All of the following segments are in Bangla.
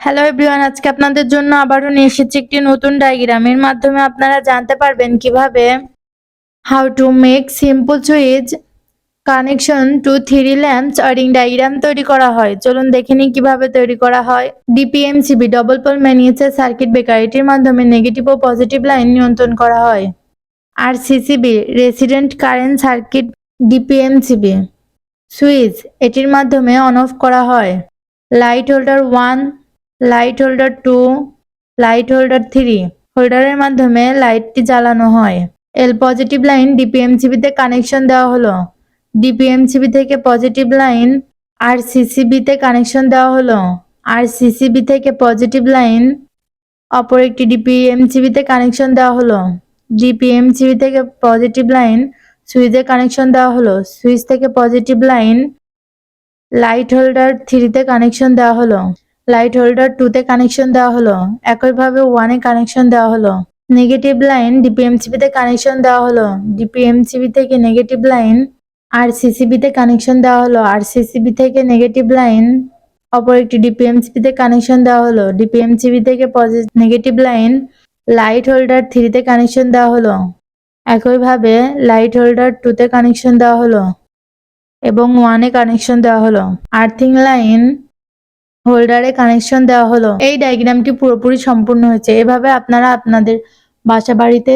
হ্যালো এভরিওয়ান, আজকে আপনাদের জন্য আবারও নিয়ে এসেছি একটি নতুন ডায়াগ্রামের মাধ্যমে আপনারা জানতে পারবেন কিভাবে how to make simple switch connection to three lamps wiring diagram তৈরি করা হয়। চলুন দেখে নিই কিভাবে তৈরি করা হয়। DPMCB double pole miniature circuit breaker, এটির মাধ্যমে নেগেটিভ ও পজিটিভ লাইন নিয়ন্ত্রণ করা হয়। R CCB resident current circuit DPMCB switch, এটির মাধ্যমে অন অফ করা হয়। Light holder 1, light holder 2, light holder 3 হোল্ডারের মাধ্যমে লাইটটি জ্বালানো হয়। এল পজিটিভ লাইন ডিপিএমসিবিতে কানেকশন দেওয়া হলো। ডিপিএমসিবি থেকে পজিটিভ লাইন আর সিসিবিতে কানেকশন দেওয়া হলো। আর সিসিবি থেকে পজিটিভ লাইন অপর একটি ডিপিএমসিবিতে কানেকশন দেওয়া হলো। ডিপিএমসিবি থেকে পজিটিভ লাইন সুইচে কানেকশন দেওয়া হলো। সুইচ থেকে পজিটিভ লাইন লাইট হোল্ডার 3তে কানেকশন দেওয়া হলো। লাইট হোল্ডার 2তে কানেকশন দেওয়া হলো। একইভাবে 1 এ কানেকশন দেওয়া হলো। নেগেটিভ লাইন ডিপিএমসিবিতে কানেকশন দেওয়া হলো। ডিপিএমসিবি থেকে নেগেটিভ লাইন আর সিসিবিতে কানেকশন দেওয়া হলো। আর সিসিবি থেকে নেগেটিভ লাইন অপর একটি ডিপিএমসিবিতে কানেকশন দেওয়া হলো। ডিপিএমসিবি থেকে নেগেটিভ লাইন লাইট হোল্ডার 3তে কানেকশন দেওয়া হলো। একইভাবে লাইট হোল্ডার 2তে কানেকশন দেওয়া হলো এবং 1 এ কানেকশন দেওয়া হলো। আর্থিং লাইন হোল্ডারে কানেকশন দেওয়া হলো। এই ডায়াগ্রামটি পুরোপুরি সম্পূর্ণ হয়েছে। এভাবে আপনারা আপনাদের বাসা বাড়িতে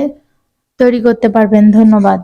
তৈরি করতে পারবেন। ধন্যবাদ।